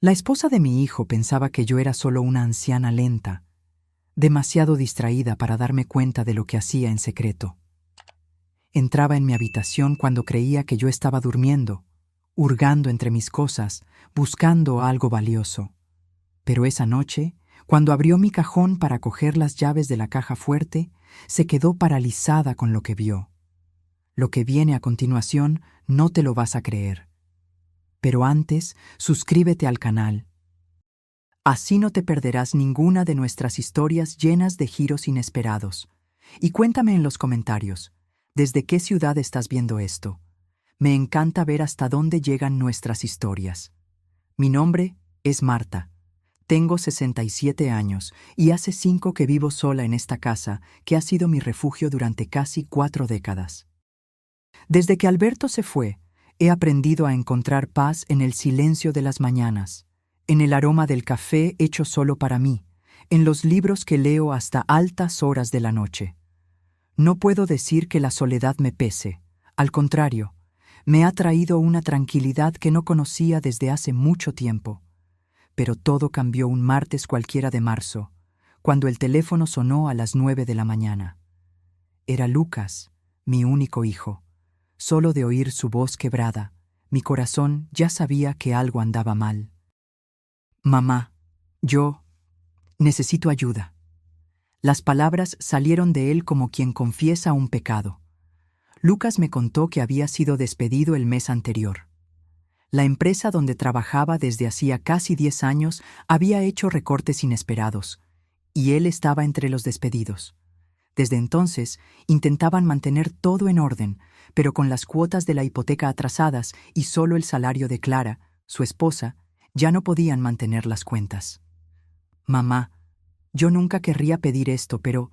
La esposa de mi hijo pensaba que yo era solo una anciana lenta, demasiado distraída para darme cuenta de lo que hacía en secreto. Entraba en mi habitación cuando creía que yo estaba durmiendo, hurgando entre mis cosas, buscando algo valioso. Pero esa noche, cuando abrió mi cajón para coger las llaves de la caja fuerte, se quedó paralizada con lo que vio. Lo que viene a continuación no te lo vas a creer. Pero antes, suscríbete al canal. Así no te perderás ninguna de nuestras historias llenas de giros inesperados. Y cuéntame en los comentarios, ¿desde qué ciudad estás viendo esto? Me encanta ver hasta dónde llegan nuestras historias. Mi nombre es Marta. Tengo 67 años y hace 5 que vivo sola en esta casa que ha sido mi refugio durante casi 4 décadas. Desde que Alberto se fue, he aprendido a encontrar paz en el silencio de las mañanas, en el aroma del café hecho solo para mí, en los libros que leo hasta altas horas de la noche. No puedo decir que la soledad me pese, al contrario, me ha traído una tranquilidad que no conocía desde hace mucho tiempo. Pero todo cambió un martes cualquiera de marzo, cuando el teléfono sonó a las 9 de la mañana. Era Lucas, mi único hijo. Solo de oír su voz quebrada, mi corazón ya sabía que algo andaba mal. Mamá, yo necesito ayuda. Las palabras salieron de él como quien confiesa un pecado. Lucas me contó que había sido despedido el mes anterior. La empresa donde trabajaba desde hacía casi 10 años había hecho recortes inesperados, y él estaba entre los despedidos. Desde entonces, intentaban mantener todo en orden, pero con las cuotas de la hipoteca atrasadas y solo el salario de Clara, su esposa, ya no podían mantener las cuentas. Mamá, yo nunca querría pedir esto, pero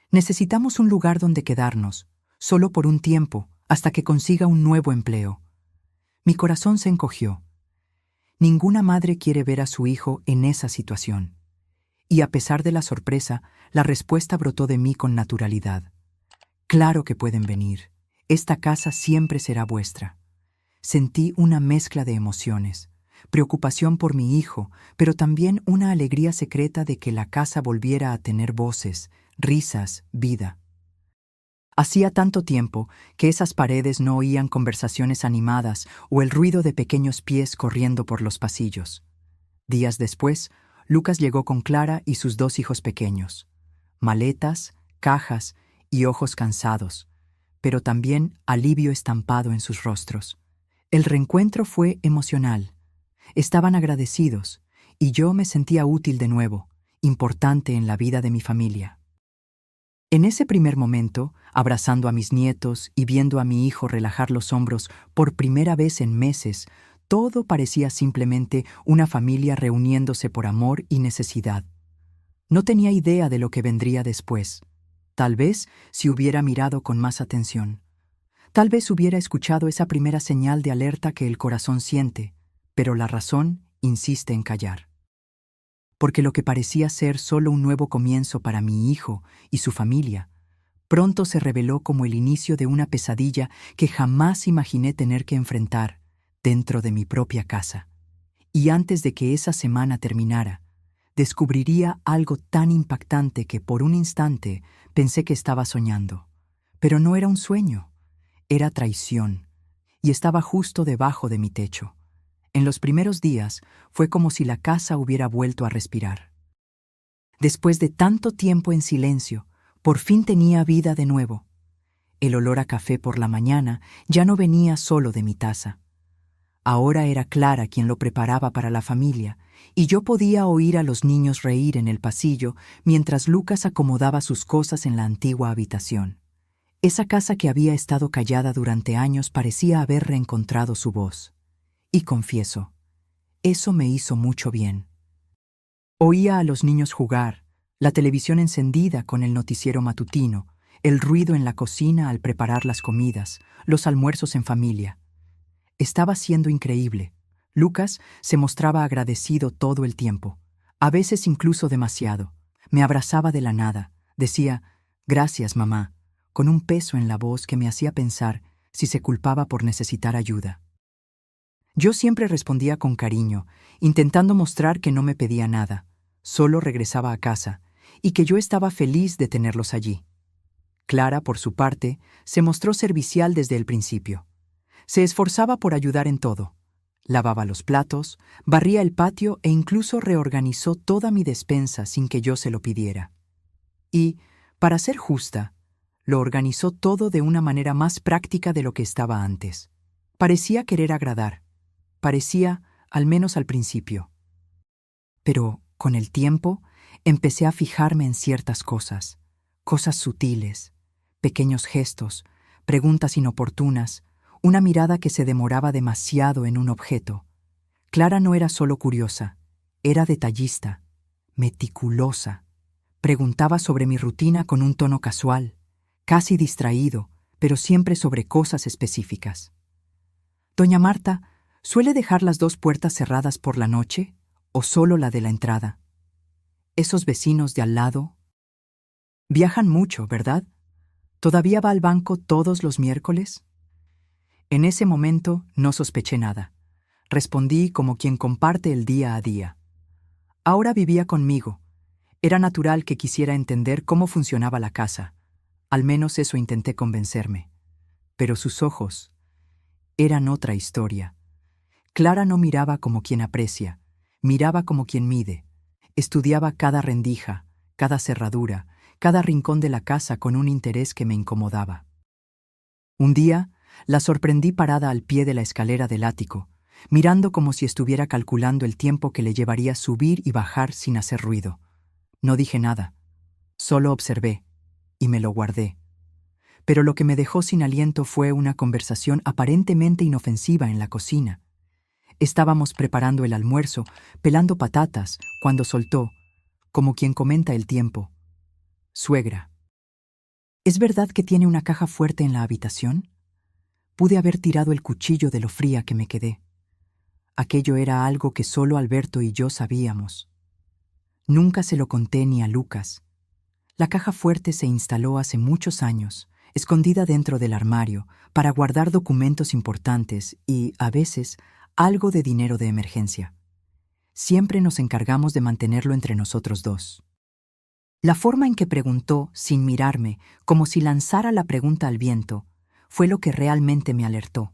necesitamos un lugar donde quedarnos, solo por un tiempo, hasta que consiga un nuevo empleo. Mi corazón se encogió. Ninguna madre quiere ver a su hijo en esa situación. Y a pesar de la sorpresa, la respuesta brotó de mí con naturalidad. Claro que pueden venir. Esta casa siempre será vuestra. Sentí una mezcla de emociones, preocupación por mi hijo, pero también una alegría secreta de que la casa volviera a tener voces, risas, vida. Hacía tanto tiempo que esas paredes no oían conversaciones animadas o el ruido de pequeños pies corriendo por los pasillos. Días después, Lucas llegó con Clara y sus 2 hijos pequeños. Maletas, cajas y ojos cansados, pero también alivio estampado en sus rostros. El reencuentro fue emocional. Estaban agradecidos, y yo me sentía útil de nuevo, importante en la vida de mi familia. En ese primer momento, abrazando a mis nietos y viendo a mi hijo relajar los hombros por primera vez en meses, todo parecía simplemente una familia reuniéndose por amor y necesidad. No tenía idea de lo que vendría después. Tal vez si hubiera mirado con más atención. Tal vez hubiera escuchado esa primera señal de alerta que el corazón siente, pero la razón insiste en callar. Porque lo que parecía ser solo un nuevo comienzo para mi hijo y su familia, pronto se reveló como el inicio de una pesadilla que jamás imaginé tener que enfrentar dentro de mi propia casa. Y antes de que esa semana terminara, descubriría algo tan impactante que por un instante pensé que estaba soñando. Pero no era un sueño, era traición, y estaba justo debajo de mi techo. En los primeros días fue como si la casa hubiera vuelto a respirar. Después de tanto tiempo en silencio, por fin tenía vida de nuevo. El olor a café por la mañana ya no venía solo de mi taza. Ahora era Clara quien lo preparaba para la familia, y yo podía oír a los niños reír en el pasillo mientras Lucas acomodaba sus cosas en la antigua habitación. Esa casa que había estado callada durante años parecía haber reencontrado su voz. Y confieso, eso me hizo mucho bien. Oía a los niños jugar, la televisión encendida con el noticiero matutino, el ruido en la cocina al preparar las comidas, los almuerzos en familia. Estaba siendo increíble. Lucas se mostraba agradecido todo el tiempo, a veces incluso demasiado. Me abrazaba de la nada, decía, «Gracias, mamá», con un peso en la voz que me hacía pensar si se culpaba por necesitar ayuda. Yo siempre respondía con cariño, intentando mostrar que no me pedía nada, solo regresaba a casa, y que yo estaba feliz de tenerlos allí. Clara, por su parte, se mostró servicial desde el principio. Se esforzaba por ayudar en todo. Lavaba los platos, barría el patio e incluso reorganizó toda mi despensa sin que yo se lo pidiera. Y, para ser justa, lo organizó todo de una manera más práctica de lo que estaba antes. Parecía querer agradar. Parecía, al menos al principio. Pero, con el tiempo, empecé a fijarme en ciertas cosas, cosas sutiles, pequeños gestos, preguntas inoportunas, una mirada que se demoraba demasiado en un objeto. Clara no era solo curiosa, era detallista, meticulosa. Preguntaba sobre mi rutina con un tono casual, casi distraído, pero siempre sobre cosas específicas. «Doña Marta, ¿suele dejar las dos puertas cerradas por la noche o solo la de la entrada? Esos vecinos de al lado viajan mucho, ¿verdad? ¿Todavía va al banco todos los miércoles?» En ese momento no sospeché nada. Respondí como quien comparte el día a día. Ahora vivía conmigo. Era natural que quisiera entender cómo funcionaba la casa. Al menos eso intenté convencerme. Pero sus ojos eran otra historia. Clara no miraba como quien aprecia, miraba como quien mide. Estudiaba cada rendija, cada cerradura, cada rincón de la casa con un interés que me incomodaba. Un día, la sorprendí parada al pie de la escalera del ático, mirando como si estuviera calculando el tiempo que le llevaría subir y bajar sin hacer ruido. No dije nada, solo observé, y me lo guardé. Pero lo que me dejó sin aliento fue una conversación aparentemente inofensiva en la cocina. Estábamos preparando el almuerzo, pelando patatas, cuando soltó, como quien comenta el tiempo: «Suegra, ¿es verdad que tiene una caja fuerte en la habitación?» Pude haber tirado el cuchillo de lo fría que me quedé. Aquello era algo que solo Alberto y yo sabíamos. Nunca se lo conté ni a Lucas. La caja fuerte se instaló hace muchos años, escondida dentro del armario, para guardar documentos importantes y, a veces, algo de dinero de emergencia. Siempre nos encargamos de mantenerlo entre nosotros dos. La forma en que preguntó, sin mirarme, como si lanzara la pregunta al viento, fue lo que realmente me alertó.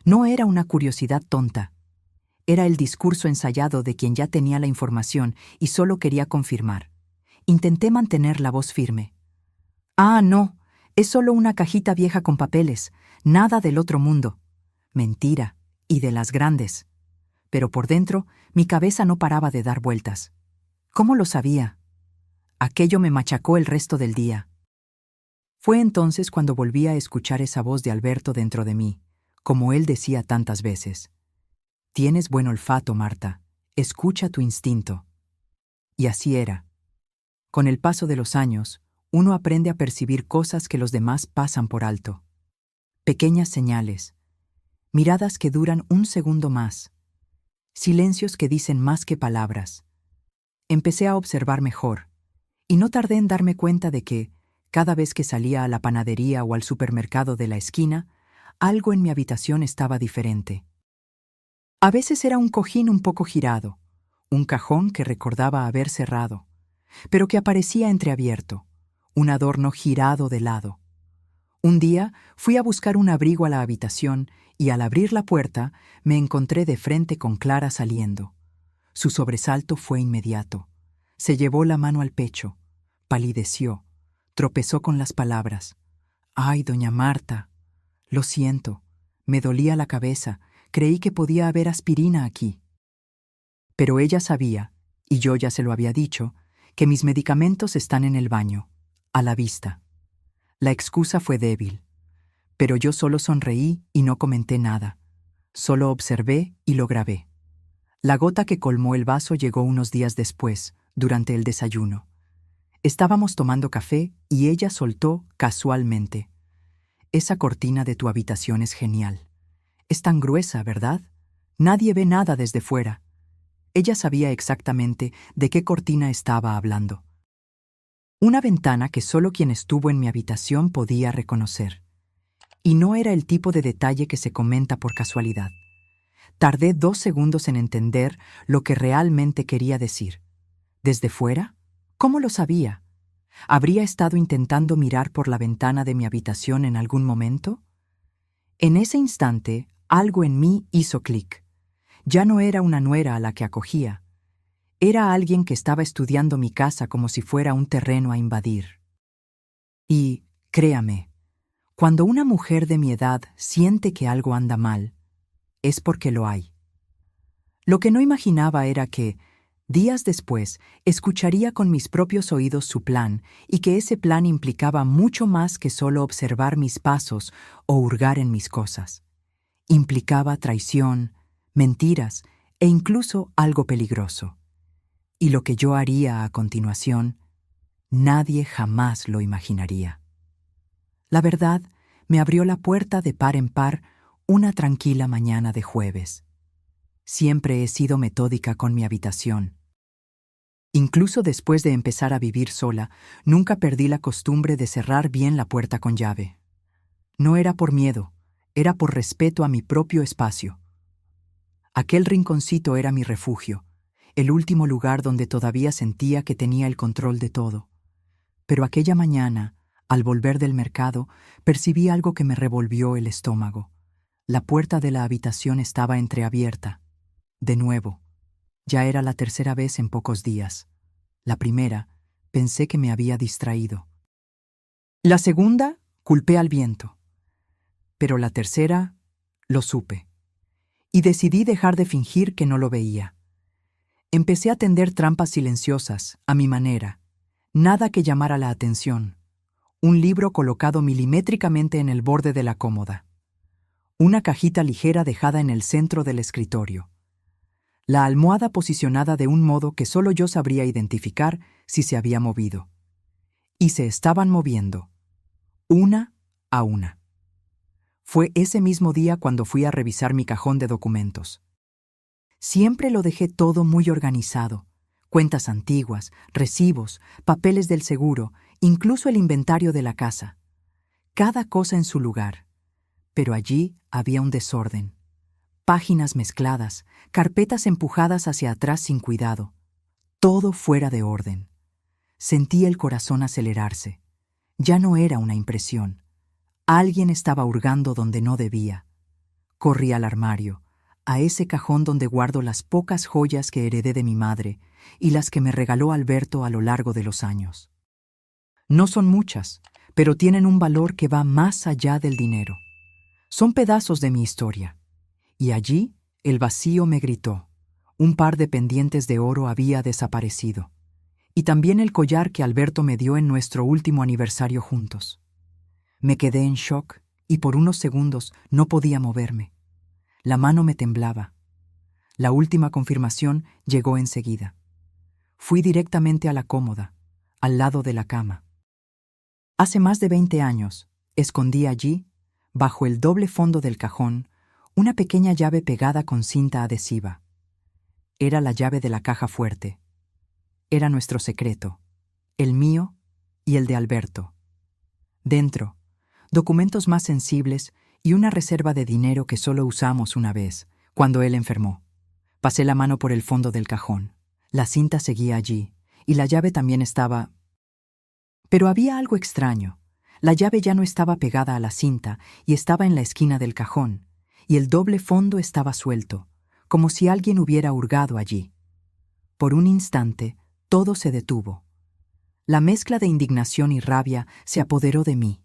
No era una curiosidad tonta. Era el discurso ensayado de quien ya tenía la información y solo quería confirmar. Intenté mantener la voz firme. «Ah, no, es solo una cajita vieja con papeles, nada del otro mundo». Mentira, y de las grandes. Pero por dentro, mi cabeza no paraba de dar vueltas. ¿Cómo lo sabía? Aquello me machacó el resto del día. Fue entonces cuando volví a escuchar esa voz de Alberto dentro de mí, como él decía tantas veces: «Tienes buen olfato, Marta, escucha tu instinto». Y así era. Con el paso de los años, uno aprende a percibir cosas que los demás pasan por alto. Pequeñas señales, miradas que duran un segundo más, silencios que dicen más que palabras. Empecé a observar mejor, y no tardé en darme cuenta de que, cada vez que salía a la panadería o al supermercado de la esquina, algo en mi habitación estaba diferente. A veces era un cojín un poco girado, un cajón que recordaba haber cerrado, pero que aparecía entreabierto, un adorno girado de lado. Un día fui a buscar un abrigo a la habitación y al abrir la puerta me encontré de frente con Clara saliendo. Su sobresalto fue inmediato. Se llevó la mano al pecho, palideció, tropezó con las palabras. «Ay, doña Marta, lo siento, me dolía la cabeza, creí que podía haber aspirina aquí». Pero ella sabía, y yo ya se lo había dicho, que mis medicamentos están en el baño, a la vista. La excusa fue débil, pero yo solo sonreí y no comenté nada. Solo observé y lo grabé. La gota que colmó el vaso llegó unos días después, durante el desayuno. Estábamos tomando café y ella soltó casualmente: «Esa cortina de tu habitación es genial. Es tan gruesa, ¿verdad? Nadie ve nada desde fuera». Ella sabía exactamente de qué cortina estaba hablando. Una ventana que solo quien estuvo en mi habitación podía reconocer. Y no era el tipo de detalle que se comenta por casualidad. Tardé 2 segundos en entender lo que realmente quería decir. ¿Desde fuera? ¿Cómo lo sabía? ¿Habría estado intentando mirar por la ventana de mi habitación en algún momento? En ese instante, algo en mí hizo clic. Ya no era una nuera a la que acogía. Era alguien que estaba estudiando mi casa como si fuera un terreno a invadir. Y, créame, cuando una mujer de mi edad siente que algo anda mal, es porque lo hay. Lo que no imaginaba era que, días después, escucharía con mis propios oídos su plan y que ese plan implicaba mucho más que solo observar mis pasos o hurgar en mis cosas. Implicaba traición, mentiras e incluso algo peligroso. Y lo que yo haría a continuación, nadie jamás lo imaginaría. La verdad, me abrió la puerta de par en par una tranquila mañana de jueves. Siempre he sido metódica con mi habitación. Incluso después de empezar a vivir sola, nunca perdí la costumbre de cerrar bien la puerta con llave. No era por miedo, era por respeto a mi propio espacio. Aquel rinconcito era mi refugio, el último lugar donde todavía sentía que tenía el control de todo. Pero aquella mañana, al volver del mercado, percibí algo que me revolvió el estómago. La puerta de la habitación estaba entreabierta. De nuevo. Ya era la tercera vez en pocos días. La primera, pensé que me había distraído. La segunda, culpé al viento. Pero la tercera, lo supe. Y decidí dejar de fingir que no lo veía. Empecé a tender trampas silenciosas, a mi manera. Nada que llamara la atención. Un libro colocado milimétricamente en el borde de la cómoda. Una cajita ligera dejada en el centro del escritorio. La almohada posicionada de un modo que solo yo sabría identificar si se había movido. Y se estaban moviendo, una a una. Fue ese mismo día cuando fui a revisar mi cajón de documentos. Siempre lo dejé todo muy organizado. Cuentas antiguas, recibos, papeles del seguro, incluso el inventario de la casa. Cada cosa en su lugar. Pero allí había un desorden. Páginas mezcladas, carpetas empujadas hacia atrás sin cuidado. Todo fuera de orden. Sentí el corazón acelerarse. Ya no era una impresión. Alguien estaba hurgando donde no debía. Corrí al armario, a ese cajón donde guardo las pocas joyas que heredé de mi madre y las que me regaló Alberto a lo largo de los años. No son muchas, pero tienen un valor que va más allá del dinero. Son pedazos de mi historia. Y allí el vacío me gritó. Un par de pendientes de oro había desaparecido. Y también el collar que Alberto me dio en nuestro último aniversario juntos. Me quedé en shock y por unos segundos no podía moverme. La mano me temblaba. La última confirmación llegó enseguida. Fui directamente a la cómoda, al lado de la cama. Hace más de 20 años, escondí allí, bajo el doble fondo del cajón, una pequeña llave pegada con cinta adhesiva. Era la llave de la caja fuerte. Era nuestro secreto, el mío y el de Alberto. Dentro, documentos más sensibles y una reserva de dinero que solo usamos una vez, cuando él enfermó. Pasé la mano por el fondo del cajón. La cinta seguía allí, y la llave también estaba... Pero había algo extraño. La llave ya no estaba pegada a la cinta y estaba en la esquina del cajón, y el doble fondo estaba suelto, como si alguien hubiera hurgado allí. Por un instante, todo se detuvo. La mezcla de indignación y rabia se apoderó de mí.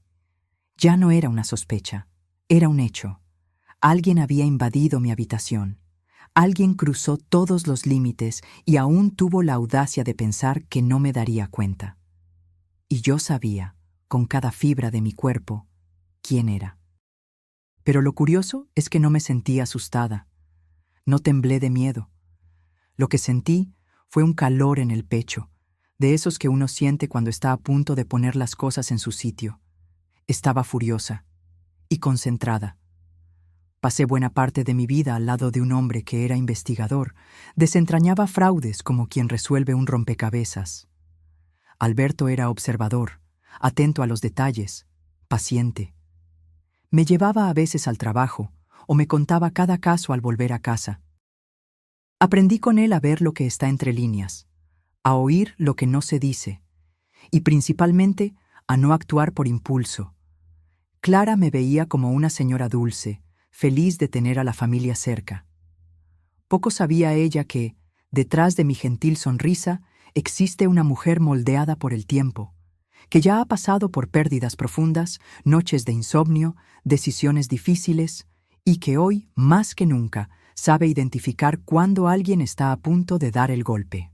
Ya no era una sospecha, era un hecho. Alguien había invadido mi habitación. Alguien cruzó todos los límites y aún tuvo la audacia de pensar que no me daría cuenta. Y yo sabía, con cada fibra de mi cuerpo, quién era. Pero lo curioso es que no me sentí asustada. No temblé de miedo. Lo que sentí fue un calor en el pecho, de esos que uno siente cuando está a punto de poner las cosas en su sitio. Estaba furiosa y concentrada. Pasé buena parte de mi vida al lado de un hombre que era investigador, desentrañaba fraudes como quien resuelve un rompecabezas. Alberto era observador, atento a los detalles, paciente. Me llevaba a veces al trabajo, o me contaba cada caso al volver a casa. Aprendí con él a ver lo que está entre líneas, a oír lo que no se dice, y principalmente a no actuar por impulso. Clara me veía como una señora dulce, feliz de tener a la familia cerca. Poco sabía ella que, detrás de mi gentil sonrisa, existe una mujer moldeada por el tiempo, que ya ha pasado por pérdidas profundas, noches de insomnio, decisiones difíciles, y que hoy, más que nunca, sabe identificar cuándo alguien está a punto de dar el golpe.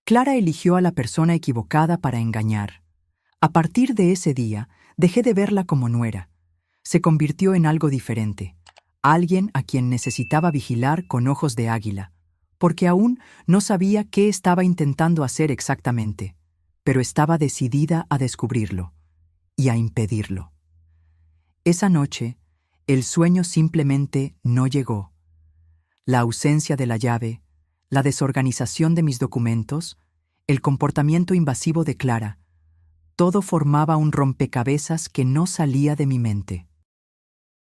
Clara eligió a la persona equivocada para engañar. A partir de ese día, dejé de verla como nuera. Se convirtió en algo diferente, alguien a quien necesitaba vigilar con ojos de águila, porque aún no sabía qué estaba intentando hacer exactamente, pero estaba decidida a descubrirlo y a impedirlo. Esa noche, el sueño simplemente no llegó. La ausencia de la llave, la desorganización de mis documentos, el comportamiento invasivo de Clara, todo formaba un rompecabezas que no salía de mi mente.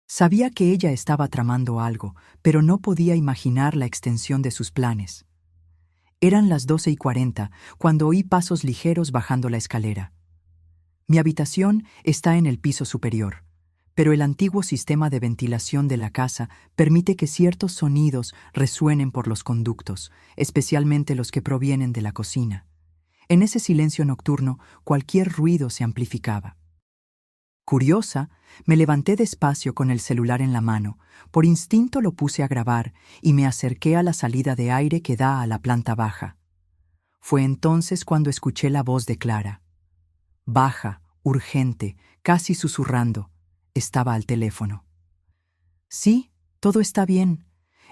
Sabía que ella estaba tramando algo, pero no podía imaginar la extensión de sus planes. Eran las 12:40 cuando oí pasos ligeros bajando la escalera. Mi habitación está en el piso superior, pero el antiguo sistema de ventilación de la casa permite que ciertos sonidos resuenen por los conductos, especialmente los que provienen de la cocina. En ese silencio nocturno, cualquier ruido se amplificaba. Curiosa, me levanté despacio con el celular en la mano, por instinto lo puse a grabar y me acerqué a la salida de aire que da a la planta baja. Fue entonces cuando escuché la voz de Clara. Baja, urgente, casi susurrando, estaba al teléfono. Sí, todo está bien.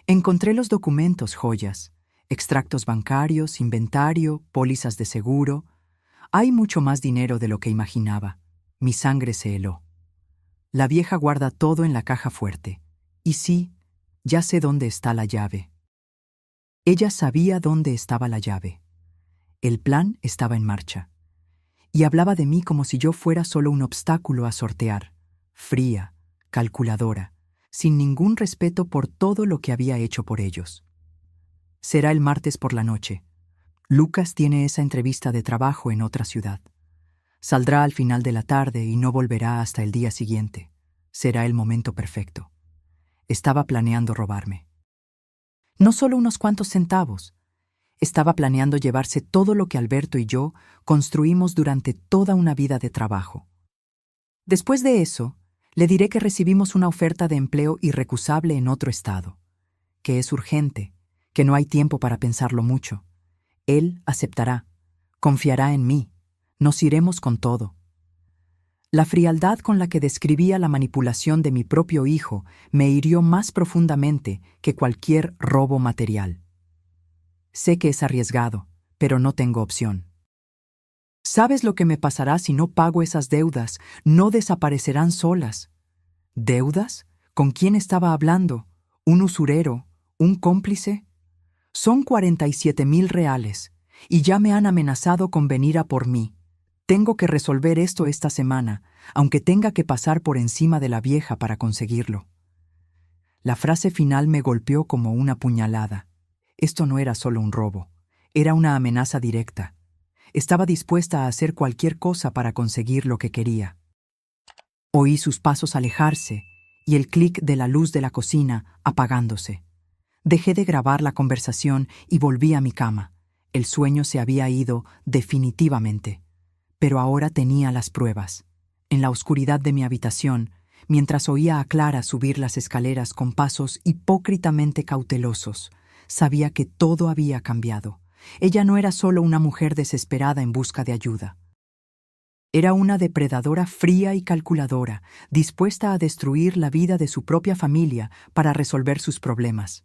Encontré los documentos, joyas, extractos bancarios, inventario, pólizas de seguro. Hay mucho más dinero de lo que imaginaba. Mi sangre se heló. La vieja guarda todo en la caja fuerte. Y sí, ya sé dónde está la llave. Ella sabía dónde estaba la llave. El plan estaba en marcha. Y hablaba de mí como si yo fuera solo un obstáculo a sortear, fría, calculadora, sin ningún respeto por todo lo que había hecho por ellos. Será el martes por la noche. Lucas tiene esa entrevista de trabajo en otra ciudad. Saldrá al final de la tarde y no volverá hasta el día siguiente. Será el momento perfecto. Estaba planeando robarme. No solo unos cuantos centavos. Estaba planeando llevarse todo lo que Alberto y yo construimos durante toda una vida de trabajo. Después de eso, le diré que recibimos una oferta de empleo irrecusable en otro estado, que es urgente, que no hay tiempo para pensarlo mucho. Él aceptará, confiará en mí. Nos iremos con todo. La frialdad con la que describía la manipulación de mi propio hijo me hirió más profundamente que cualquier robo material. Sé que es arriesgado, pero no tengo opción. ¿Sabes lo que me pasará si no pago esas deudas? No desaparecerán solas. ¿Deudas? ¿Con quién estaba hablando? ¿Un usurero? ¿Un cómplice? Son 47,000 reales, y ya me han amenazado con venir a por mí. Tengo que resolver esto esta semana, aunque tenga que pasar por encima de la vieja para conseguirlo. La frase final me golpeó como una puñalada. Esto no era solo un robo, era una amenaza directa. Estaba dispuesta a hacer cualquier cosa para conseguir lo que quería. Oí sus pasos alejarse y el clic de la luz de la cocina apagándose. Dejé de grabar la conversación y volví a mi cama. El sueño se había ido definitivamente. Pero ahora tenía las pruebas. En la oscuridad de mi habitación, mientras oía a Clara subir las escaleras con pasos hipócritamente cautelosos, sabía que todo había cambiado. Ella no era solo una mujer desesperada en busca de ayuda. Era una depredadora fría y calculadora, dispuesta a destruir la vida de su propia familia para resolver sus problemas.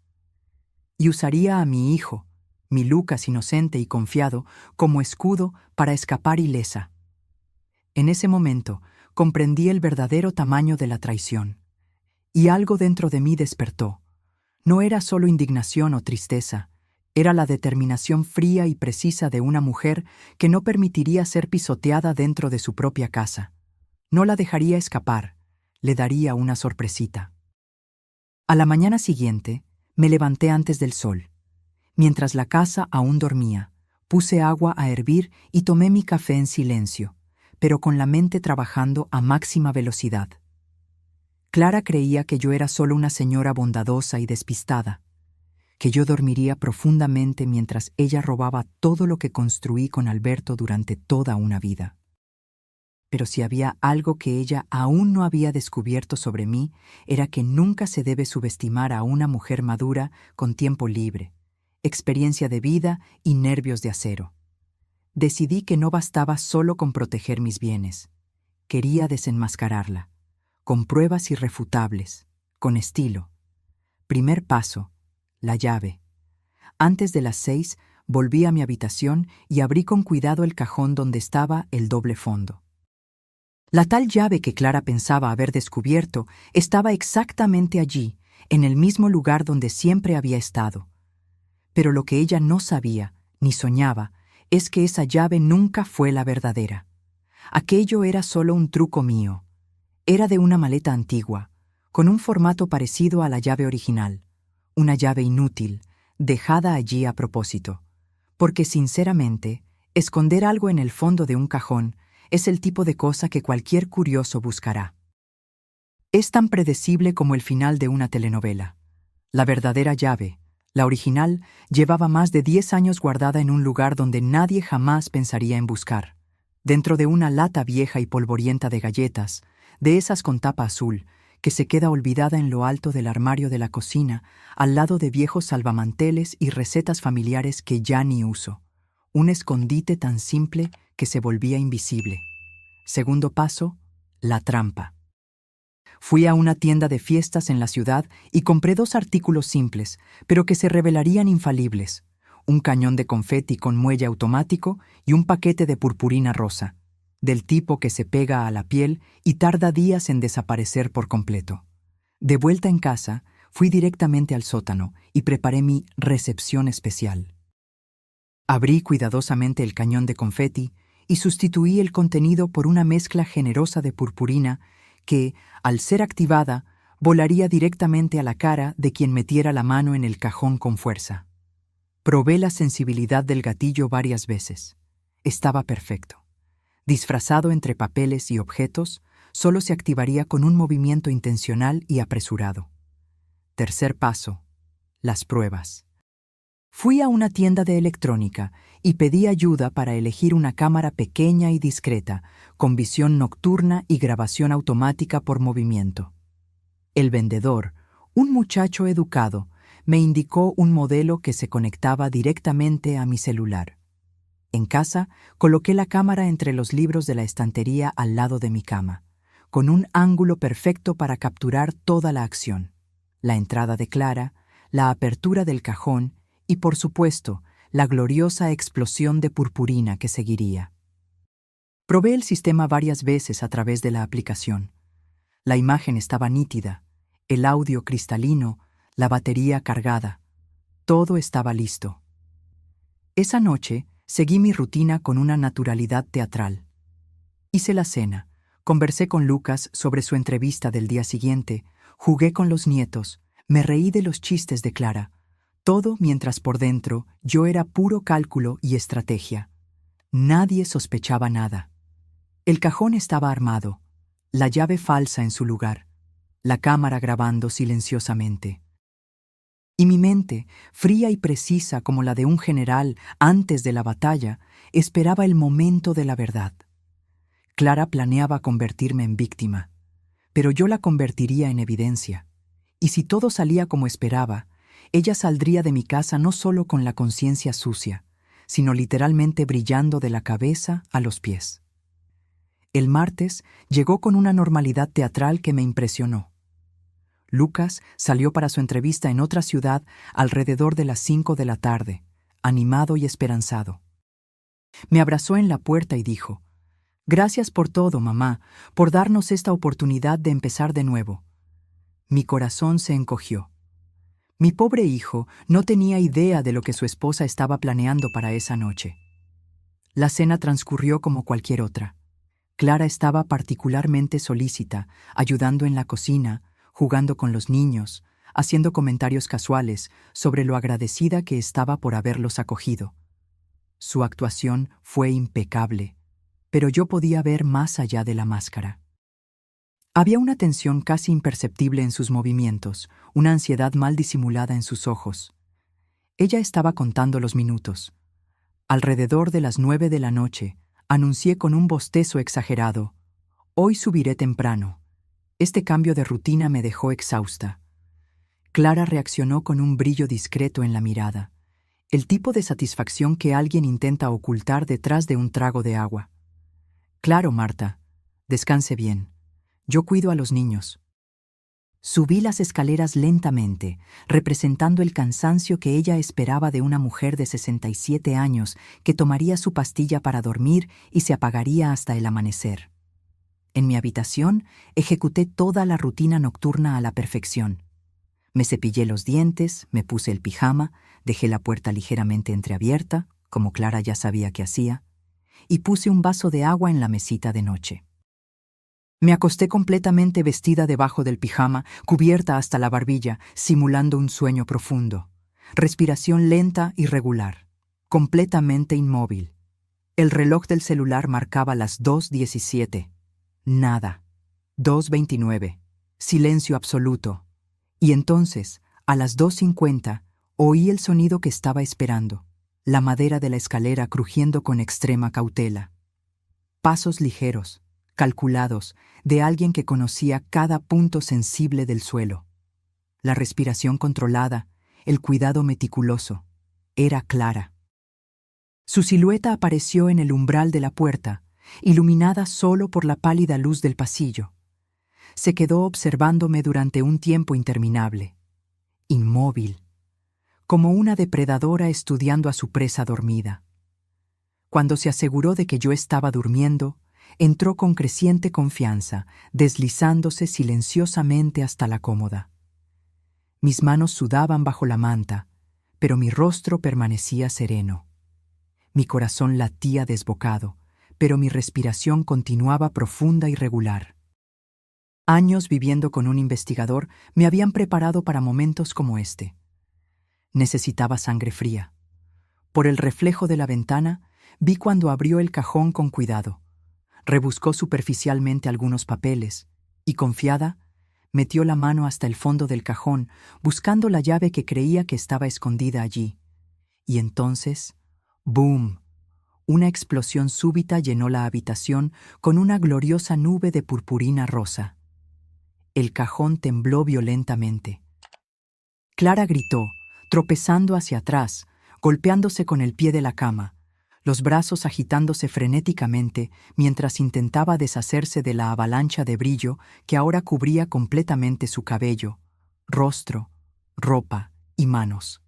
Y usaría a mi hijo, mi Lucas inocente y confiado, como escudo para escapar ilesa. En ese momento comprendí el verdadero tamaño de la traición. Y algo dentro de mí despertó. No era solo indignación o tristeza, era la determinación fría y precisa de una mujer que no permitiría ser pisoteada dentro de su propia casa. No la dejaría escapar, le daría una sorpresita. A la mañana siguiente, me levanté antes del sol. Mientras la casa aún dormía, puse agua a hervir y tomé mi café en silencio, pero con la mente trabajando a máxima velocidad. Clara creía que yo era solo una señora bondadosa y despistada, que yo dormiría profundamente mientras ella robaba todo lo que construí con Alberto durante toda una vida. Pero si había algo que ella aún no había descubierto sobre mí, era que nunca se debe subestimar a una mujer madura con tiempo libre, experiencia de vida y nervios de acero. Decidí que no bastaba solo con proteger mis bienes. Quería desenmascararla, con pruebas irrefutables, con estilo. Primer paso, la llave. Antes de las 6, volví a mi habitación y abrí con cuidado el cajón donde estaba el doble fondo. La tal llave que Clara pensaba haber descubierto estaba exactamente allí, en el mismo lugar donde siempre había estado. Pero lo que ella no sabía, ni soñaba, es que esa llave nunca fue la verdadera. Aquello era solo un truco mío. Era de una maleta antigua, con un formato parecido a la llave original. Una llave inútil, dejada allí a propósito. Porque, sinceramente, esconder algo en el fondo de un cajón es el tipo de cosa que cualquier curioso buscará. Es tan predecible como el final de una telenovela. La verdadera llave, la original, llevaba más de 10 años guardada en un lugar donde nadie jamás pensaría en buscar. Dentro de una lata vieja y polvorienta de galletas, de esas con tapa azul, que se queda olvidada en lo alto del armario de la cocina, al lado de viejos salvamanteles y recetas familiares que ya ni uso. Un escondite tan simple que se volvía invisible. Segundo paso, la trampa. Fui a una tienda de fiestas en la ciudad y compré 2 artículos simples, pero que se revelarían infalibles: un cañón de confeti con muelle automático y un paquete de purpurina rosa, del tipo que se pega a la piel y tarda días en desaparecer por completo. De vuelta en casa, fui directamente al sótano y preparé mi recepción especial. Abrí cuidadosamente el cañón de confeti y sustituí el contenido por una mezcla generosa de purpurina que, al ser activada, volaría directamente a la cara de quien metiera la mano en el cajón con fuerza. Probé la sensibilidad del gatillo varias veces. Estaba perfecto. Disfrazado entre papeles y objetos, solo se activaría con un movimiento intencional y apresurado. Tercer paso, las pruebas. Fui a una tienda de electrónica y pedí ayuda para elegir una cámara pequeña y discreta, con visión nocturna y grabación automática por movimiento. El vendedor, un muchacho educado, me indicó un modelo que se conectaba directamente a mi celular. En casa, coloqué la cámara entre los libros de la estantería al lado de mi cama, con un ángulo perfecto para capturar toda la acción: la entrada de Clara, la apertura del cajón y, por supuesto, la gloriosa explosión de purpurina que seguiría. Probé el sistema varias veces a través de la aplicación. La imagen estaba nítida, el audio cristalino, la batería cargada. Todo estaba listo. Esa noche seguí mi rutina con una naturalidad teatral. Hice la cena, conversé con Lucas sobre su entrevista del día siguiente, jugué con los nietos, me reí de los chistes de Clara. Todo mientras por dentro yo era puro cálculo y estrategia. Nadie sospechaba nada. El cajón estaba armado, la llave falsa en su lugar, la cámara grabando silenciosamente. Y mi mente, fría y precisa como la de un general antes de la batalla, esperaba el momento de la verdad. Clara planeaba convertirme en víctima, pero yo la convertiría en evidencia. Y si todo salía como esperaba, ella saldría de mi casa no solo con la conciencia sucia, sino literalmente brillando de la cabeza a los pies. El martes llegó con una normalidad teatral que me impresionó. Lucas salió para su entrevista en otra ciudad alrededor de las 5 de la tarde, animado y esperanzado. Me abrazó en la puerta y dijo: «Gracias por todo, mamá, por darnos esta oportunidad de empezar de nuevo». Mi corazón se encogió. Mi pobre hijo no tenía idea de lo que su esposa estaba planeando para esa noche. La cena transcurrió como cualquier otra. Clara estaba particularmente solícita, ayudando en la cocina, jugando con los niños, haciendo comentarios casuales sobre lo agradecida que estaba por haberlos acogido. Su actuación fue impecable, pero yo podía ver más allá de la máscara. Había una tensión casi imperceptible en sus movimientos, una ansiedad mal disimulada en sus ojos. Ella estaba contando los minutos. Alrededor de las 9 de la noche, anuncié con un bostezo exagerado: «Hoy subiré temprano». Este cambio de rutina me dejó exhausta. Clara reaccionó con un brillo discreto en la mirada, el tipo de satisfacción que alguien intenta ocultar detrás de un trago de agua. «Claro, Marta. Descanse bien. Yo cuido a los niños». Subí las escaleras lentamente, representando el cansancio que ella esperaba de una mujer de 67 años que tomaría su pastilla para dormir y se apagaría hasta el amanecer. En mi habitación, ejecuté toda la rutina nocturna a la perfección. Me cepillé los dientes, me puse el pijama, dejé la puerta ligeramente entreabierta, como Clara ya sabía que hacía, y puse un vaso de agua en la mesita de noche. Me acosté completamente vestida debajo del pijama, cubierta hasta la barbilla, simulando un sueño profundo. Respiración lenta y regular, completamente inmóvil. El reloj del celular marcaba las 2:17. Nada. 2:29. Silencio absoluto. Y entonces, a las 2:50, oí el sonido que estaba esperando, la madera de la escalera crujiendo con extrema cautela. Pasos ligeros, calculados, de alguien que conocía cada punto sensible del suelo. La respiración controlada, el cuidado meticuloso. Era Clara. Su silueta apareció en el umbral de la puerta, iluminada solo por la pálida luz del pasillo. Se quedó observándome durante un tiempo interminable, inmóvil, como una depredadora estudiando a su presa dormida. Cuando se aseguró de que yo estaba durmiendo, entró con creciente confianza, deslizándose silenciosamente hasta la cómoda. Mis manos sudaban bajo la manta, pero mi rostro permanecía sereno. Mi corazón latía desbocado, pero mi respiración continuaba profunda y regular. Años viviendo con un investigador me habían preparado para momentos como este. Necesitaba sangre fría. Por el reflejo de la ventana, vi cuando abrió el cajón con cuidado. Rebuscó superficialmente algunos papeles y, confiada, metió la mano hasta el fondo del cajón, buscando la llave que creía que estaba escondida allí. Y entonces, ¡boom! Una explosión súbita llenó la habitación con una gloriosa nube de purpurina rosa. El cajón tembló violentamente. Clara gritó, tropezando hacia atrás, golpeándose con el pie de la cama, los brazos agitándose frenéticamente mientras intentaba deshacerse de la avalancha de brillo que ahora cubría completamente su cabello, rostro, ropa y manos.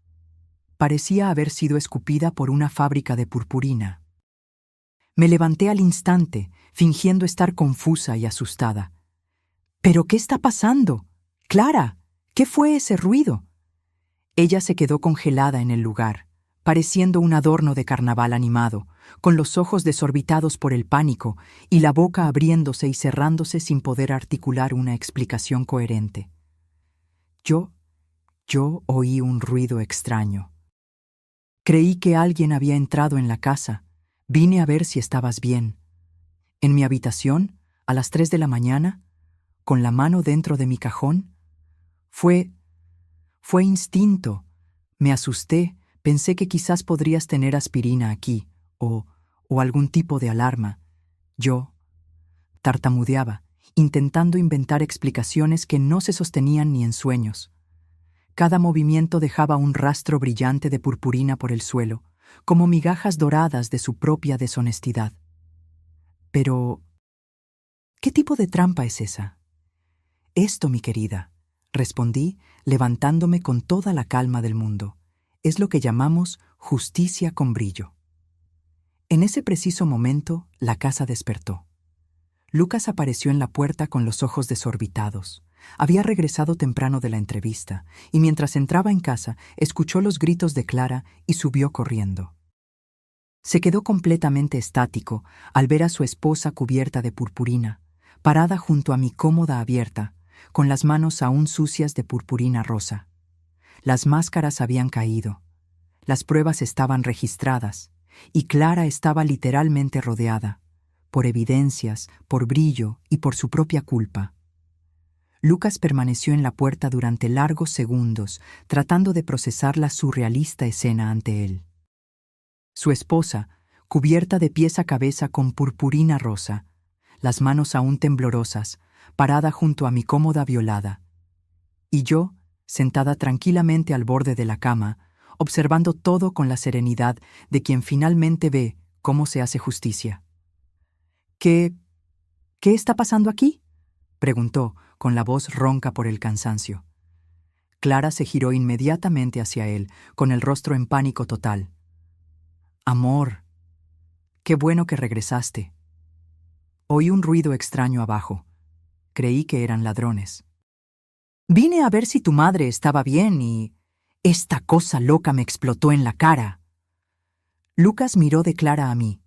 Parecía haber sido escupida por una fábrica de purpurina. Me levanté al instante, fingiendo estar confusa y asustada. ¿Pero qué está pasando? ¡Clara! ¿Qué fue ese ruido? Ella se quedó congelada en el lugar, pareciendo un adorno de carnaval animado, con los ojos desorbitados por el pánico y la boca abriéndose y cerrándose sin poder articular una explicación coherente. Yo oí un ruido extraño. Creí que alguien había entrado en la casa. Vine a ver si estabas bien. En mi habitación, a las 3 de la mañana, con la mano dentro de mi cajón. Fue instinto. Me asusté, pensé que quizás podrías tener aspirina aquí, o algún tipo de alarma. Yo tartamudeaba, intentando inventar explicaciones que no se sostenían ni en sueños. Cada movimiento dejaba un rastro brillante de purpurina por el suelo, como migajas doradas de su propia deshonestidad. Pero, ¿qué tipo de trampa es esa? Esto, mi querida, respondí, levantándome con toda la calma del mundo, es lo que llamamos justicia con brillo. En ese preciso momento, la casa despertó. Lucas apareció en la puerta con los ojos desorbitados. Había regresado temprano de la entrevista, y mientras entraba en casa, escuchó los gritos de Clara y subió corriendo. Se quedó completamente estático al ver a su esposa cubierta de purpurina, parada junto a mi cómoda abierta, con las manos aún sucias de purpurina rosa. Las máscaras habían caído. Las pruebas estaban registradas, y Clara estaba literalmente rodeada, por evidencias, por brillo y por su propia culpa. Lucas permaneció en la puerta durante largos segundos, tratando de procesar la surrealista escena ante él. Su esposa, cubierta de pies a cabeza con purpurina rosa, las manos aún temblorosas, parada junto a mi cómoda violada. Y yo, sentada tranquilamente al borde de la cama, observando todo con la serenidad de quien finalmente ve cómo se hace justicia. ¿Qué está pasando aquí?, preguntó, con la voz ronca por el cansancio. Clara se giró inmediatamente hacia él, con el rostro en pánico total. «Amor, qué bueno que regresaste». Oí un ruido extraño abajo. Creí que eran ladrones. «Vine a ver si tu madre estaba bien y... esta cosa loca me explotó en la cara». Lucas miró de Clara a mí,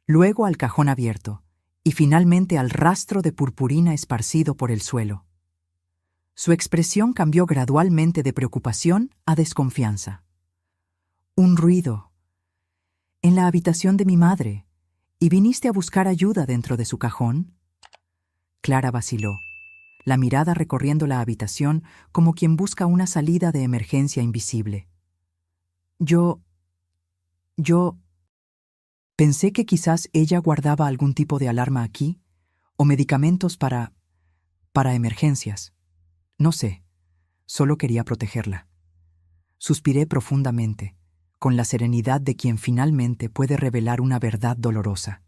luego al cajón abierto, y finalmente al rastro de purpurina esparcido por el suelo. Su expresión cambió gradualmente de preocupación a desconfianza. «Un ruido. En la habitación de mi madre. ¿Y viniste a buscar ayuda dentro de su cajón?». Clara vaciló, la mirada recorriendo la habitación como quien busca una salida de emergencia invisible. Yo pensé que quizás ella guardaba algún tipo de alarma aquí, o medicamentos para emergencias. No sé, solo quería protegerla. Suspiré profundamente, con la serenidad de quien finalmente puede revelar una verdad dolorosa.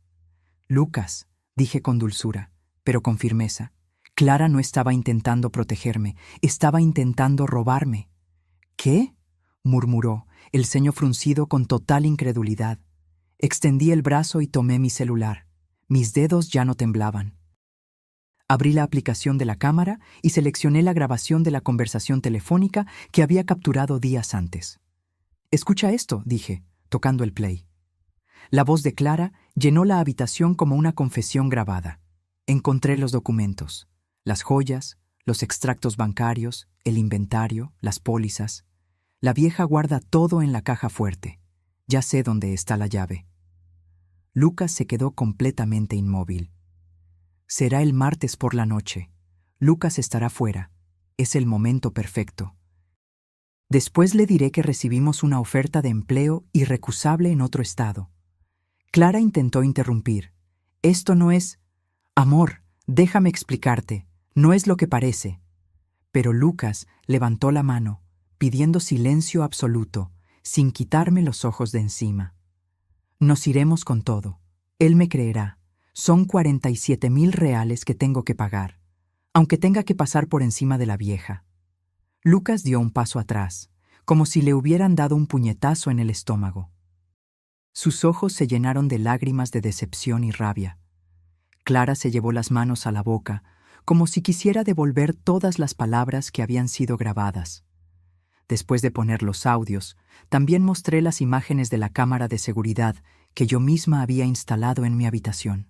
«Lucas», dije con dulzura, pero con firmeza, «Clara no estaba intentando protegerme, estaba intentando robarme». «¿Qué?», murmuró, el ceño fruncido con total incredulidad. Extendí el brazo y tomé mi celular. Mis dedos ya no temblaban. Abrí la aplicación de la cámara y seleccioné la grabación de la conversación telefónica que había capturado días antes. «Escucha esto», dije, tocando el play. La voz de Clara llenó la habitación como una confesión grabada. Encontré los documentos, las joyas, los extractos bancarios, el inventario, las pólizas. La vieja guarda todo en la caja fuerte. Ya sé dónde está la llave. Lucas se quedó completamente inmóvil. Será el martes por la noche. Lucas estará fuera. Es el momento perfecto. Después le diré que recibimos una oferta de empleo irrecusable en otro estado. Clara intentó interrumpir. «Esto no es... Amor, déjame explicarte. No es lo que parece». Pero Lucas levantó la mano, pidiendo silencio absoluto, sin quitarme los ojos de encima. «Nos iremos con todo. Él me creerá. Son 47,000 reales que tengo que pagar, aunque tenga que pasar por encima de la vieja». Lucas dio un paso atrás, como si le hubieran dado un puñetazo en el estómago. Sus ojos se llenaron de lágrimas de decepción y rabia. Clara se llevó las manos a la boca, como si quisiera devolver todas las palabras que habían sido grabadas. Después de poner los audios, también mostré las imágenes de la cámara de seguridad que yo misma había instalado en mi habitación.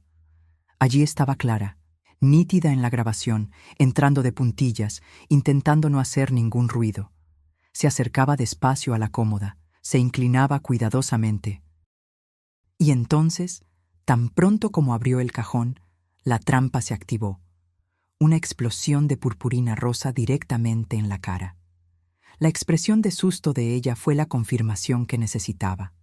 Allí estaba Clara, nítida en la grabación, entrando de puntillas, intentando no hacer ningún ruido. Se acercaba despacio a la cómoda, se inclinaba cuidadosamente. Y entonces, tan pronto como abrió el cajón, la trampa se activó. Una explosión de purpurina rosa directamente en la cara. La expresión de susto de ella fue la confirmación que necesitaba.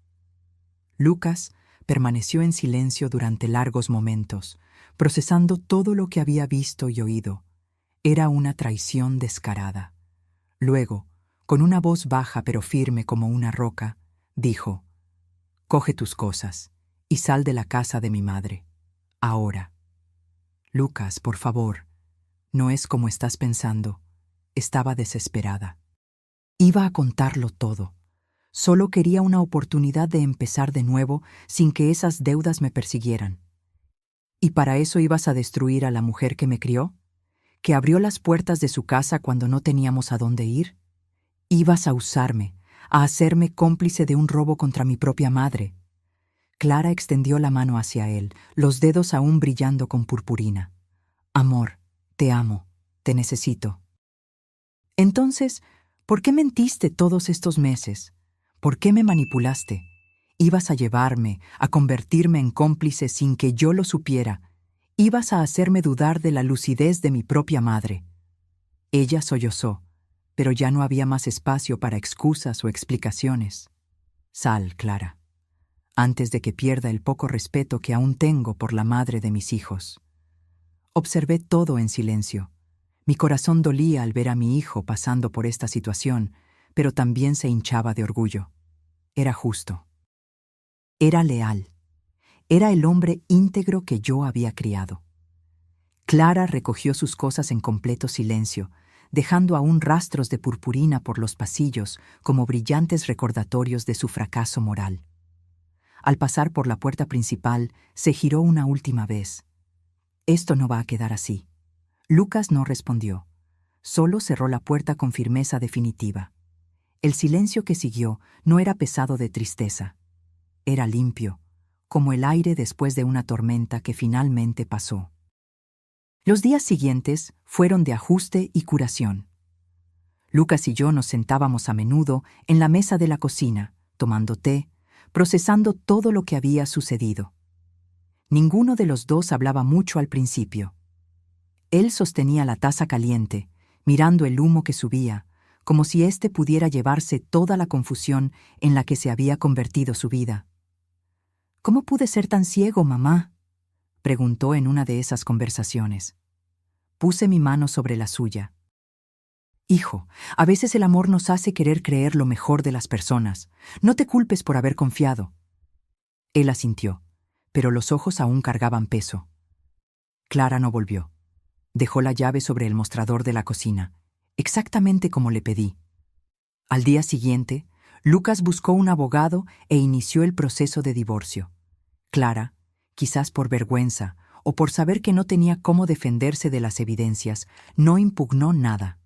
Lucas permaneció en silencio durante largos momentos, procesando todo lo que había visto y oído. Era una traición descarada. Luego, con una voz baja pero firme como una roca, dijo: «Coge tus cosas y sal de la casa de mi madre. Ahora». «Lucas, por favor, no es como estás pensando». Estaba desesperada. Iba a contarlo todo. Solo quería una oportunidad de empezar de nuevo sin que esas deudas me persiguieran. ¿Y para eso ibas a destruir a la mujer que me crió? ¿Que abrió las puertas de su casa cuando no teníamos a dónde ir? Ibas a usarme, a hacerme cómplice de un robo contra mi propia madre. Clara extendió la mano hacia él, los dedos aún brillando con purpurina. «Amor, te amo. Te necesito. Entonces, ¿por qué mentiste todos estos meses? ¿Por qué me manipulaste? Ibas a llevarme, a convertirme en cómplice sin que yo lo supiera. Ibas a hacerme dudar de la lucidez de mi propia madre. Ella sollozó, pero ya no había más espacio para excusas o explicaciones. Sal, Clara, antes de que pierda el poco respeto que aún tengo por la madre de mis hijos. Observé todo en silencio. Mi corazón dolía al ver a mi hijo pasando por esta situación, pero también se hinchaba de orgullo. Era justo. Era leal. Era el hombre íntegro que yo había criado. Clara recogió sus cosas en completo silencio, dejando aún rastros de purpurina por los pasillos como brillantes recordatorios de su fracaso moral. Al pasar por la puerta principal, se giró una última vez. Esto no va a quedar así. Lucas no respondió. Solo cerró la puerta con firmeza definitiva. El silencio que siguió no era pesado de tristeza. Era limpio, como el aire después de una tormenta que finalmente pasó. Los días siguientes fueron de ajuste y curación. Lucas y yo nos sentábamos a menudo en la mesa de la cocina, tomando té, procesando todo lo que había sucedido. Ninguno de los dos hablaba mucho al principio. Él sostenía la taza caliente, mirando el humo que subía, como si éste pudiera llevarse toda la confusión en la que se había convertido su vida. «¿Cómo pude ser tan ciego, mamá?», preguntó en una de esas conversaciones. Puse mi mano sobre la suya. «Hijo, a veces el amor nos hace querer creer lo mejor de las personas. No te culpes por haber confiado». Él asintió, pero los ojos aún cargaban peso. Clara no volvió. Dejó la llave sobre el mostrador de la cocina, exactamente como le pedí. Al día siguiente, Lucas buscó un abogado e inició el proceso de divorcio. Clara, quizás por vergüenza o por saber que no tenía cómo defenderse de las evidencias, no impugnó nada.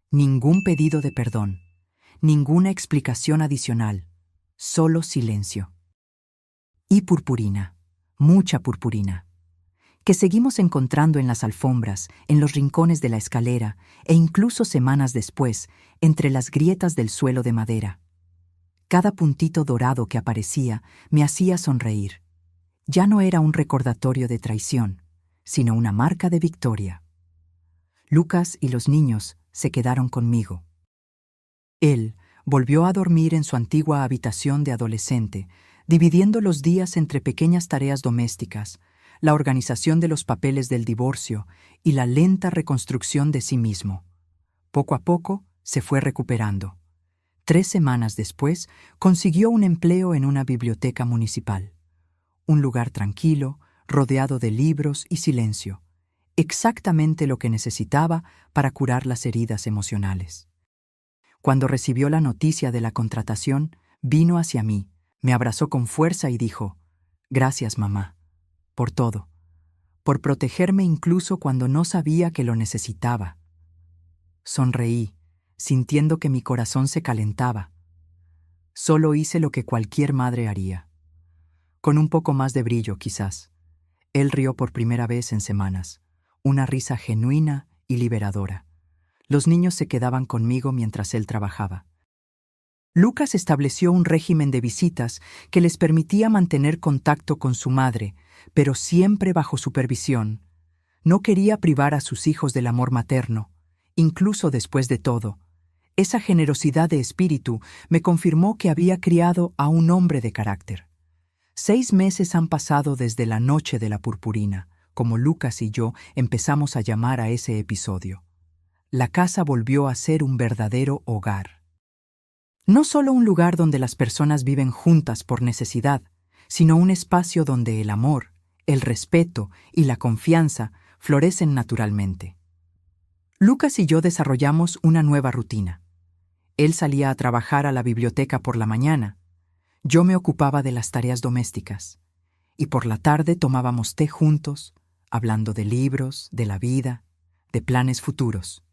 Ningún pedido de perdón, ninguna explicación adicional, solo silencio. Y purpurina, mucha purpurina, que seguimos encontrando en las alfombras, en los rincones de la escalera e incluso semanas después, entre las grietas del suelo de madera. Cada puntito dorado que aparecía me hacía sonreír. Ya no era un recordatorio de traición, sino una marca de victoria. Lucas y los niños se quedaron conmigo. Él volvió a dormir en su antigua habitación de adolescente, dividiendo los días entre pequeñas tareas domésticas, la organización de los papeles del divorcio y la lenta reconstrucción de sí mismo. Poco a poco se fue recuperando. 3 semanas después consiguió un empleo en una biblioteca municipal. Un lugar tranquilo, rodeado de libros y silencio. Exactamente lo que necesitaba para curar las heridas emocionales. Cuando recibió la noticia de la contratación, vino hacia mí, me abrazó con fuerza y dijo: «Gracias, mamá, por todo, por protegerme incluso cuando no sabía que lo necesitaba». Sonreí, sintiendo que mi corazón se calentaba. Solo hice lo que cualquier madre haría. Con un poco más de brillo, quizás. Él rió por primera vez en semanas, una risa genuina y liberadora. Los niños se quedaban conmigo mientras él trabajaba. Lucas estableció un régimen de visitas que les permitía mantener contacto con su madre, pero siempre bajo supervisión. No quería privar a sus hijos del amor materno, incluso después de todo. Esa generosidad de espíritu me confirmó que había criado a un hombre de carácter. 6 meses han pasado desde la noche de la purpurina, como Lucas y yo empezamos a llamar a ese episodio. La casa volvió a ser un verdadero hogar. No solo un lugar donde las personas viven juntas por necesidad, sino un espacio donde el amor, el respeto y la confianza florecen naturalmente. Lucas y yo desarrollamos una nueva rutina. Él salía a trabajar a la biblioteca por la mañana. Yo me ocupaba de las tareas domésticas. Y por la tarde tomábamos té juntos, hablando de libros, de la vida, de planes futuros.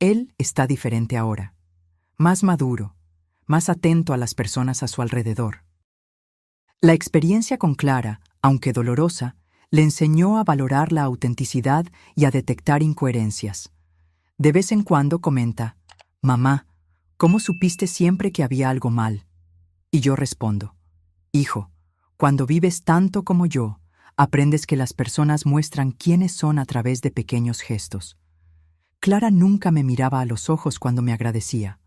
Él está diferente ahora, más maduro, más atento a las personas a su alrededor. La experiencia con Clara, aunque dolorosa, le enseñó a valorar la autenticidad y a detectar incoherencias, De vez en cuando comenta, «Mamá, ¿cómo supiste siempre que había algo mal?» Y yo respondo, «Hijo, cuando vives tanto como yo, aprendes que las personas muestran quiénes son a través de pequeños gestos». Clara nunca me miraba a los ojos cuando me agradecía.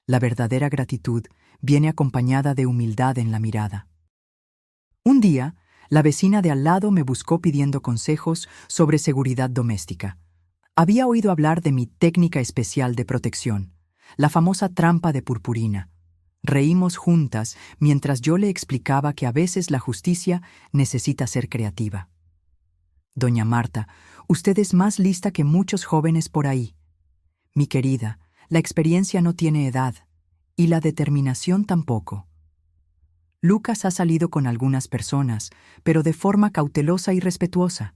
La verdadera gratitud viene acompañada de humildad en la mirada. Un día, la vecina de al lado me buscó pidiendo consejos sobre seguridad doméstica. Había oído hablar de mi técnica especial de protección, la famosa trampa de purpurina. Reímos juntas mientras yo le explicaba que a veces la justicia necesita ser creativa. «Doña Marta, usted es más lista que muchos jóvenes por ahí. Mi querida, la experiencia no tiene edad, y la determinación tampoco. Lucas ha salido con algunas personas, pero de forma cautelosa y respetuosa.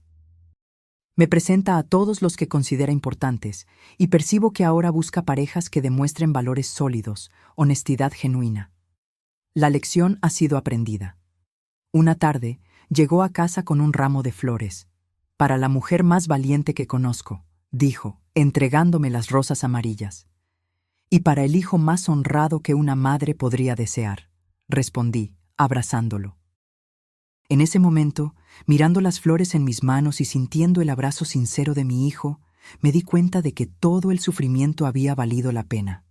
Me presenta a todos los que considera importantes, y percibo que ahora busca parejas que demuestren valores sólidos, honestidad genuina. La lección ha sido aprendida. Una tarde, llegó a casa con un ramo de flores. «Para la mujer más valiente que conozco», dijo, entregándome las rosas amarillas. «Y para el hijo más honrado que una madre podría desear», respondí, abrazándolo. En ese momento, mirando las flores en mis manos y sintiendo el abrazo sincero de mi hijo, me di cuenta de que todo el sufrimiento había valido la pena.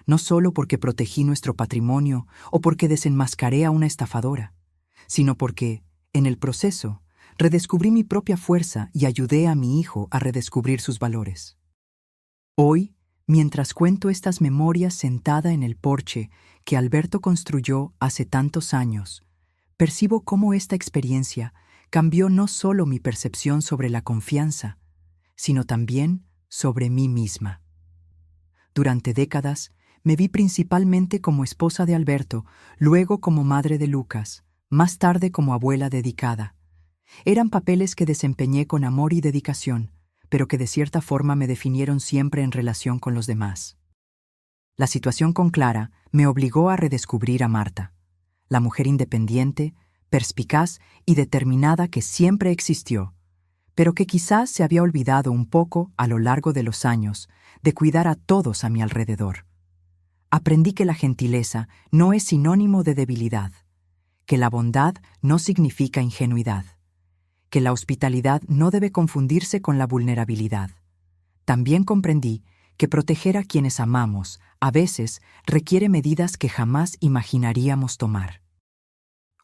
No solo porque protegí nuestro patrimonio o porque desenmascaré a una estafadora, sino porque, en el proceso, redescubrí mi propia fuerza y ayudé a mi hijo a redescubrir sus valores. Hoy, mientras cuento estas memorias sentada en el porche que Alberto construyó hace tantos años, percibo cómo esta experiencia cambió no solo mi percepción sobre la confianza, sino también sobre mí misma. Durante décadas, me vi principalmente como esposa de Alberto, luego como madre de Lucas, más tarde como abuela dedicada. Eran papeles que desempeñé con amor y dedicación, pero que de cierta forma me definieron siempre en relación con los demás. La situación con Clara me obligó a redescubrir a Marta, la mujer independiente, perspicaz y determinada que siempre existió, pero que quizás se había olvidado un poco a lo largo de los años de cuidar a todos a mi alrededor. Aprendí que la gentileza no es sinónimo de debilidad, que la bondad no significa ingenuidad, que la hospitalidad no debe confundirse con la vulnerabilidad. También comprendí que proteger a quienes amamos a veces requiere medidas que jamás imaginaríamos tomar.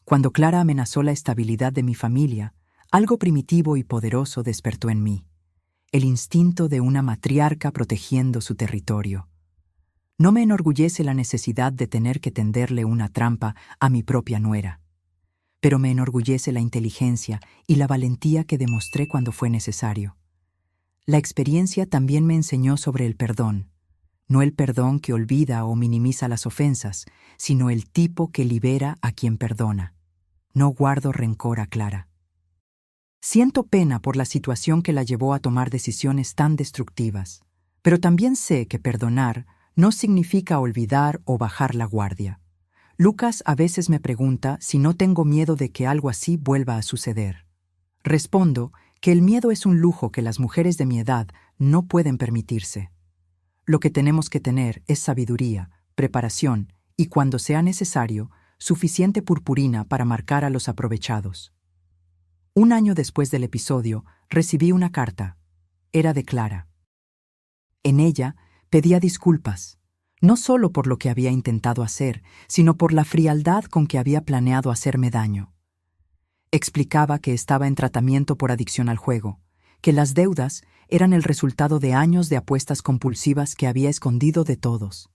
Cuando Clara amenazó la estabilidad de mi familia, algo primitivo y poderoso despertó en mí, el instinto de una matriarca protegiendo su territorio. No me enorgullece la necesidad de tener que tenderle una trampa a mi propia nuera, pero me enorgullece la inteligencia y la valentía que demostré cuando fue necesario. La experiencia también me enseñó sobre el perdón, no el perdón que olvida o minimiza las ofensas, sino el tipo que libera a quien perdona. No guardo rencor a Clara. Siento pena por la situación que la llevó a tomar decisiones tan destructivas, pero también sé que perdonar no significa olvidar o bajar la guardia. Lucas a veces me pregunta si no tengo miedo de que algo así vuelva a suceder. Respondo que el miedo es un lujo que las mujeres de mi edad no pueden permitirse. Lo que tenemos que tener es sabiduría, preparación y, cuando sea necesario, suficiente purpurina para marcar a los aprovechados. Un año después del episodio, recibí una carta. Era de Clara. En ella, pedía disculpas, no solo por lo que había intentado hacer, sino por la frialdad con que había planeado hacerme daño. Explicaba que estaba en tratamiento por adicción al juego, que las deudas eran el resultado de años de apuestas compulsivas que había escondido de todos,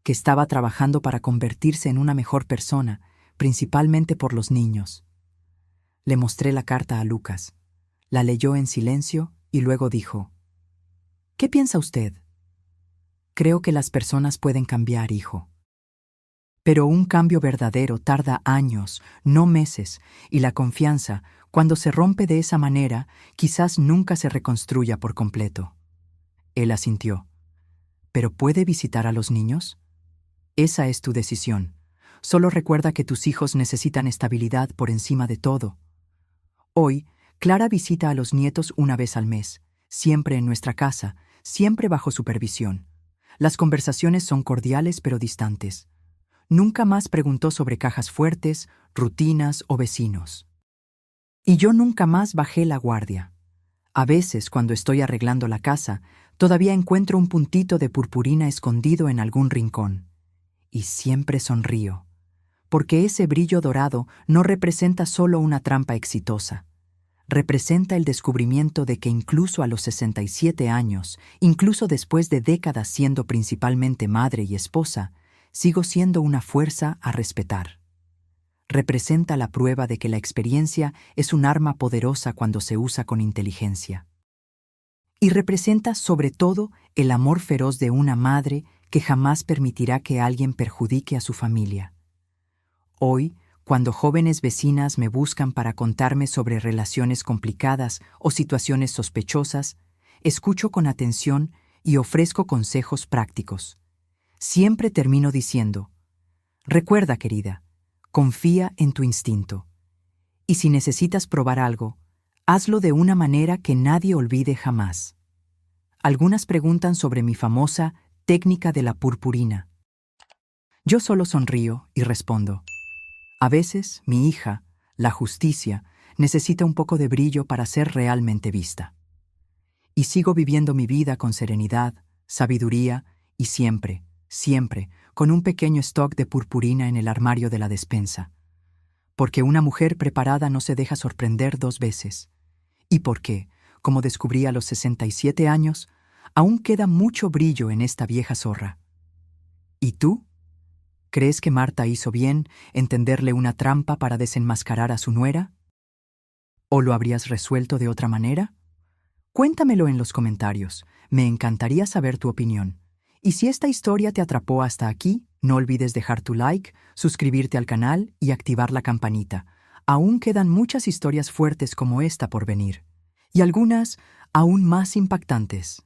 que estaba trabajando para convertirse en una mejor persona, principalmente por los niños. Le mostré la carta a Lucas. La leyó en silencio y luego dijo: «¿Qué piensa usted?» «Creo que las personas pueden cambiar, hijo. Pero un cambio verdadero tarda años, no meses, y la confianza, cuando se rompe de esa manera, quizás nunca se reconstruya por completo». Él asintió. «¿Pero puede visitar a los niños? Esa es tu decisión. Solo recuerda que tus hijos necesitan estabilidad por encima de todo». Hoy, Clara visita a los nietos una vez al mes, siempre en nuestra casa, siempre bajo supervisión. Las conversaciones son cordiales pero distantes. Nunca más preguntó sobre cajas fuertes, rutinas o vecinos. Y yo nunca más bajé la guardia. A veces, cuando estoy arreglando la casa, todavía encuentro un puntito de purpurina escondido en algún rincón. Y siempre sonrío, porque ese brillo dorado no representa solo una trampa exitosa. Representa el descubrimiento de que incluso a los 67 años, incluso después de décadas siendo principalmente madre y esposa, sigo siendo una fuerza a respetar. Representa la prueba de que la experiencia es un arma poderosa cuando se usa con inteligencia. Y representa sobre todo el amor feroz de una madre que jamás permitirá que alguien perjudique a su familia. Hoy, cuando jóvenes vecinas me buscan para contarme sobre relaciones complicadas o situaciones sospechosas, escucho con atención y ofrezco consejos prácticos. Siempre termino diciendo: recuerda, querida, confía en tu instinto. Y si necesitas probar algo, hazlo de una manera que nadie olvide jamás. Algunas preguntan sobre mi famosa técnica de la purpurina. Yo solo sonrío y respondo: a veces, mi hija, la justicia, necesita un poco de brillo para ser realmente vista. Y sigo viviendo mi vida con serenidad, sabiduría y siempre, con un pequeño stock de purpurina en el armario de la despensa. Porque una mujer preparada no se deja sorprender 2 veces. Y porque, como descubrí a los 67 años, aún queda mucho brillo en esta vieja zorra. ¿Y tú? ¿Crees que Marta hizo bien en tenderle una trampa para desenmascarar a su nuera? ¿O lo habrías resuelto de otra manera? Cuéntamelo en los comentarios. Me encantaría saber tu opinión. Y si esta historia te atrapó hasta aquí, no olvides dejar tu like, suscribirte al canal y activar la campanita. Aún quedan muchas historias fuertes como esta por venir. Y algunas aún más impactantes.